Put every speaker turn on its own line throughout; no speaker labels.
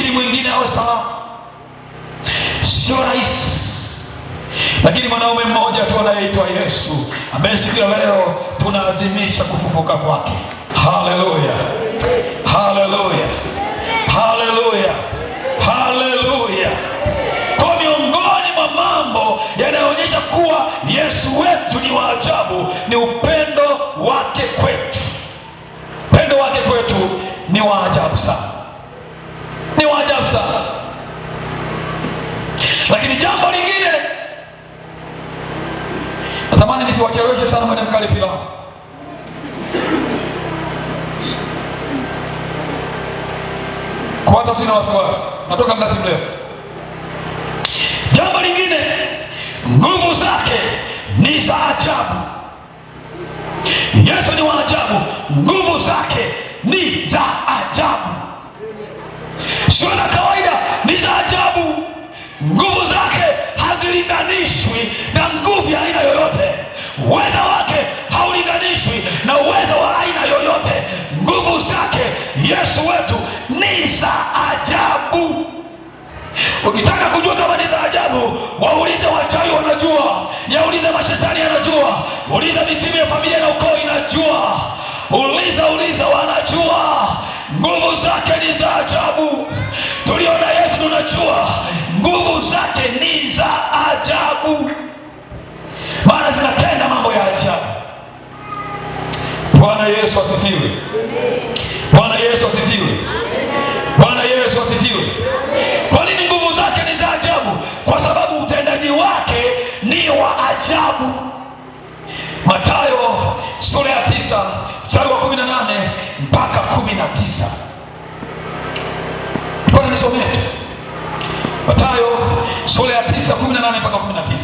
ili mwingine awe salama. Sio rahisi, lakini mwanaume mmoja tu anayeitwa Yesu ambaye siku ya leo tunaazimisha kufufuka kwake. Haleluya, haleluya, haleluya, haleluya. Kwa miongoni mwa mambo yanayoonyesha kuwa Yesu wetu ni wa ajabu ni upendo wake kwetu. Upendo wake kwetu ni wa ajabu sana, ni wa ajabu sana. Lakini jambo lingine, natamani nisiwacheleweshe sana mwende mkale pilau. Kwa hata usina wasiwasi, natoka muda si mrefu. Jambo lingine, nguvu zake ni za ajabu. Yesu ni wa ajabu, nguvu zake ni za ajabu, sio na kawaida, ni za ajabu. Nguvu zake hazilinganishwi na nguvu ya aina yoyote. Uwezo wake haulinganishwi na uwezo wa aina yoyote. Nguvu zake Yesu wetu ni za ajabu. Ukitaka kujua kama ni za ajabu, waulize wachawi, wanajua. Yaulize mashetani, yanajua. Uliza misimu ya familia na ukoo, inajua. Uliza, wanajua. Nguvu zake ni za ajabu. Tuliona Yesu, tunajua nguvu zake ni za ajabu, maana zinatenda mambo ya ajabu. Bwana Yesu asifiwe. Bwana Yesu asifiwe. Bwana Yesu asifiwe. Kwa nini nguvu zake ni za ajabu? Kwa sababu utendaji wake ni wa ajabu. Mathayo sura ya 9 mstari wa 18 mpaka 19. Kwa nini nisomee tu? Mathayo sura ya 9 18 mpaka 19.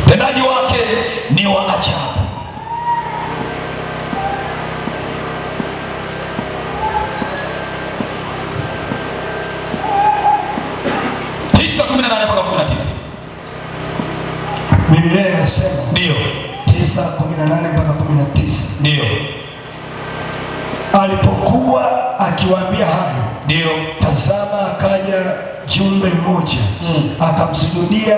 Utendaji wake ni wa ajabu.
Biblia inasema
ndio
9:18 mpaka 19.
Ndio.
Alipokuwa akiwaambia hayo,
ndio,
tazama akaja jumbe mmoja akamsujudia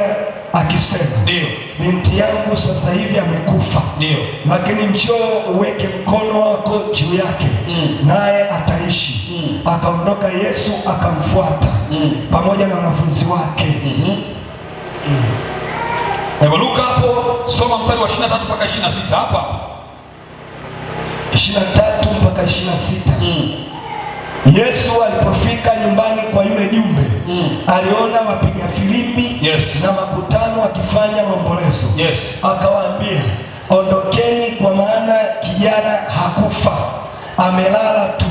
akisema,
ndio,
binti yangu sasa hivi amekufa,
ndio,
lakini njoo uweke mkono wako juu yake naye ataishi. Akaondoka Yesu akamfuata pamoja na wanafunzi wake.
Hebu Luka hapo soma mstari wa 23 mpaka 26 hapa.
23 mpaka 26. Yesu alipofika nyumbani kwa yule jumbe, aliona wapiga filimbi na makutano wakifanya maombolezo. Akawaambia, ondokeni, kwa maana kijana hakufa, amelala tu.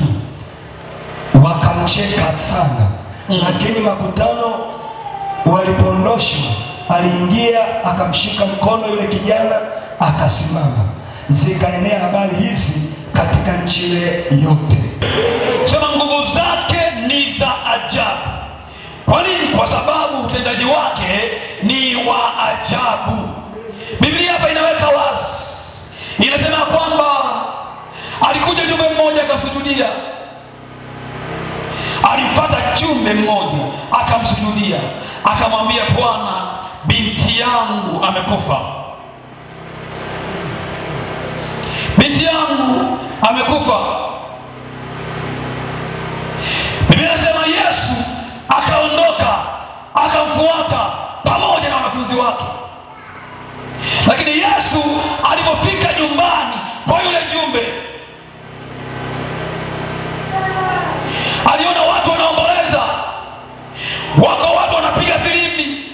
Wakamcheka sana. Lakini makutano walipoondoshwa, aliingia akamshika mkono yule kijana akasimama. Zikaenea habari hizi katika nchi ile yote.
Sema, nguvu zake ni za ajabu. Kwa nini? Kwa sababu utendaji wake ni wa ajabu. Biblia hapa inaweka wazi, inasema kwamba alikuja jumbe mmoja akamsujudia. Alimfuata jumbe mmoja akamsujudia, akamwambia, Bwana, binti yangu amekufa. Binti yangu amekufa. Biblia inasema Yesu akaondoka akamfuata pamoja na wanafunzi wake. Lakini Yesu alipofika nyumbani kwa yule jumbe, aliona watu wanaomboleza, wako watu wanapiga filimbi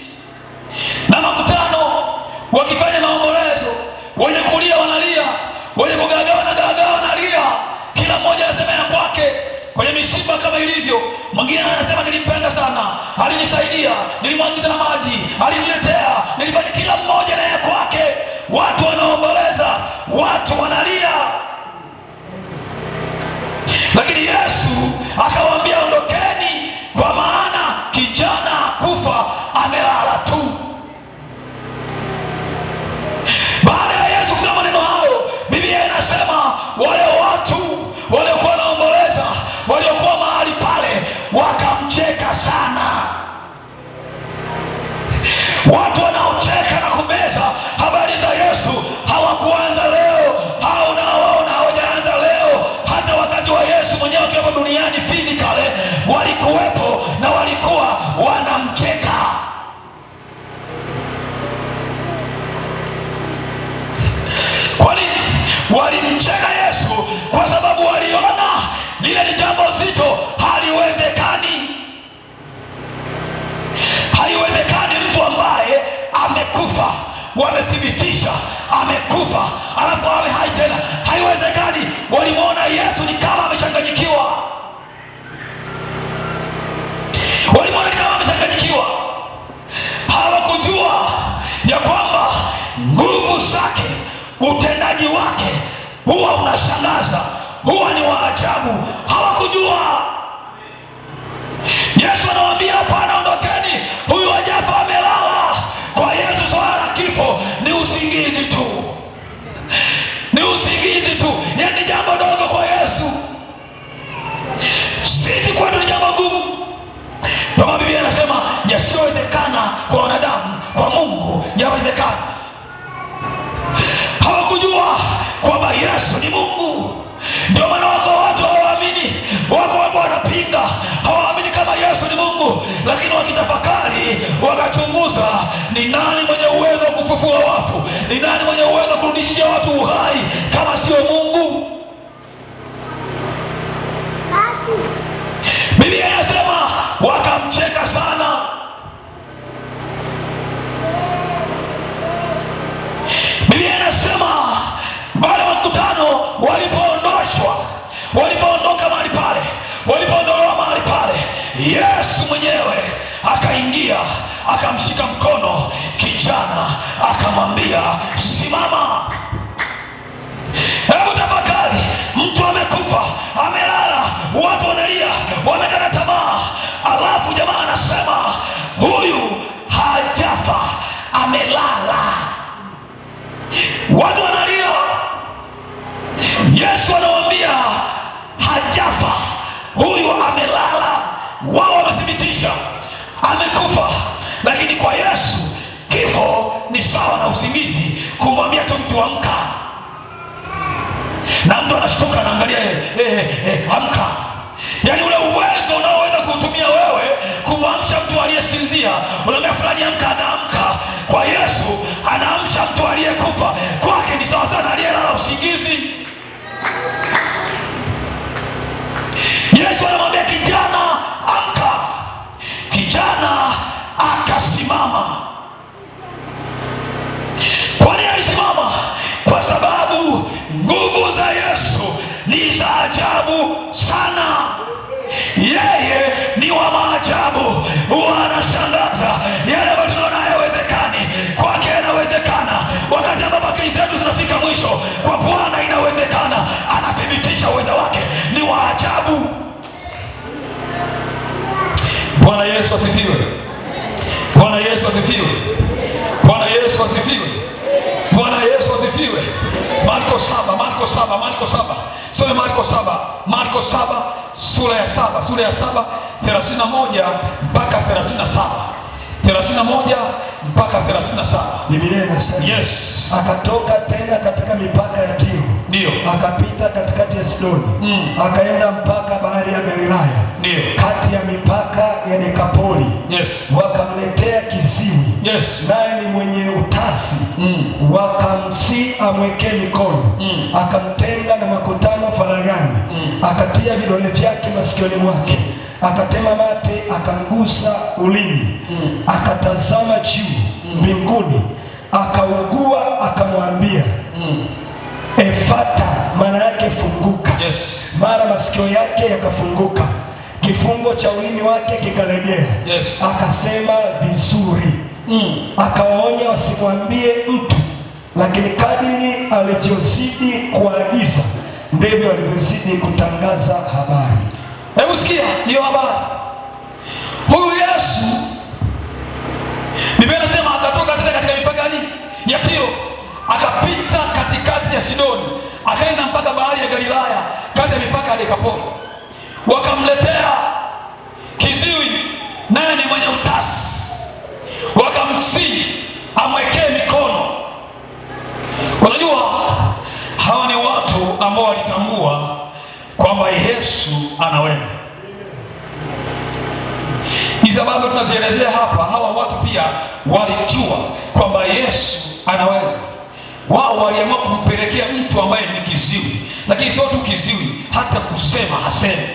na makutano wakifanya maombolezo, wenye kulia wanalia, wenye kugaagaa wanalia, kila mmoja anasema ya kwake. Kwenye misiba kama ilivyo, mwingine anasema nilimpenda sana, alinisaidia, nilimwagiza na maji, aliniletea, nilifanya. Kila mmoja na ya kwake. Watu wanaomboleza, watu wanalia. Lakini Yesu akawaambia, ondokeni, kwa maana kijana hakufa, amelala tu. Baada ya Yesu kusema maneno hayo, Biblia inasema wale watu waliokuwa wanaomboleza, waliokuwa mahali pale, Watu wanaocheka na kumeza habari za Yesu hawakuanza leo, hao unaowaona hawajaanza leo. Hata wakati wa Yesu mwenyewe akiwa duniani physically, walikuwepo na walikuwa wanamcheka. Kwa nini walimcheka Yesu? Kwa sababu waliona lile ni jambo zito, haliwezekani. Haiwezekani mtu ambaye amekufa, wamethibitisha amekufa, alafu awe hai tena. Haiwezekani. Walimwona Yesu ni kama amechanganyikiwa, walimwona ni kama amechanganyikiwa. Hawakujua ya kwamba nguvu zake, utendaji wake huwa unashangaza, huwa ni wa ajabu. Hawakujua. Yesu anawaambia hapana, ondokeni, huyu hajafa, amelala. Kwa Yesu swala la kifo ni usingizi tu, ni usingizi tu. Yani ni jambo dogo kwa Yesu, sisi kwetu ni jambo gumu. Kama Biblia inasema yasiyowezekana kwa wanadamu, kwa Mungu yawezekana. Hawakujua kwamba Yesu ni Mungu. Ndio maana wako watu hawaamini, wako watu wanapinga, hawaamini kama Yesu ni Mungu. Lakini wakitafakari, wakachunguza, ni nani mwenye uwezo wa kufufua wafu? Ni nani mwenye uwezo wa kurudishia watu uhai kama sio Mungu? Biblia inasema wakamcheka sana. Biblia inasema baada ya mkutano, walipoondoka mahali pale, walipoondolewa mahali pale, Yesu mwenyewe akaingia, akamshika mkono kijana, akamwambia simama. Hebu tafakari, mtu amekufa, amelala, watu wanalia, wamekata tamaa, alafu jamaa anasema huyu hajafa, amelala. Watu wanalia, Yesu anawaambia hajafa, huyu amelala. Wao wamethibitisha amekufa, lakini kwa Yesu kifo ni sawa na usingizi, kumwambia tu mtu amka, na mtu anashtuka, anaangalia amka. Yani ule uwezo unaoenda kuutumia wewe kumwamsha mtu aliyesinzia, unaambia fulani amka, anaamka. Kwa Yesu anaamsha mtu aliyekufa, kwake ni sawa sana aliyelala usingizi. Yesu anamwambia kijana amka. Kijana akasimama. Kwa nini alisimama? Kwa sababu nguvu za Yesu ni za ajabu sana. Yeye ni wa maajabu, huwa anashangaza. Yale ambayo tunaona hayawezekani, kwake yanawezekana. Wakati ambapo akili zetu zinafika mwisho, kwa Bwana inawezekana. Anathibitisha uweza wake ni wa ajabu. Bwana Yesu asifiwe. Bwana Yesu asifiwe. Bwana Yesu asifiwe. Bwana Yesu asifiwe. Marko 7, Marko 7, Marko 7. Soma Marko 7, Marko 7 sura ya 7, sura ya 7 31 mpaka 37. 31 mpaka 37.
Biblia inasema,
yes,
akatoka tena katika mipaka ya Tiro,
ndio,
akapita katikati ya Sidoni, akaenda mpaka bahari ya Galilaya,
ndio,
kati ya mipaka ya Dekapoli.
yes,
wakamletea kiziwi,
yes,
naye ni mwenye utasi, wakamsi amwekee mikono, akamtenga na makutano faragani, akatia vidole vyake masikioni mwake, akatema mate, akamgusa ulimi, akatazama juu mbinguni, akaugua, akamwambia Efata, maana yake funguka.
yes.
Mara masikio yake yakafunguka, kifungo cha ulimi wake kikalegea.
yes.
Akasema vizuri. Akawaonya wasimwambie mtu, lakini kadiri alivyozidi kuagiza ndivyo alivyozidi kutangaza habari.
Hebu sikia hiyo habari. Huyu Yesu, Biblia inasema akatoka katika mipaka ya Tiro, akapita katikati ya Sidoni, akaenda mpaka bahari ya Galilaya, kati ya mipaka ya Dekapoli. Wakamletea kiziwi, naye ni mwenye utasi, akamsihi amwekee mikono. Unajua, hawa ni watu ambao walitambua kwamba Yesu anaweza. Hizi sababu tunazielezea hapa, hawa watu pia walijua kwamba Yesu anaweza. Wao waliamua kumpelekea mtu ambaye ni kiziwi, lakini sio tu kiziwi, hata kusema hasemi.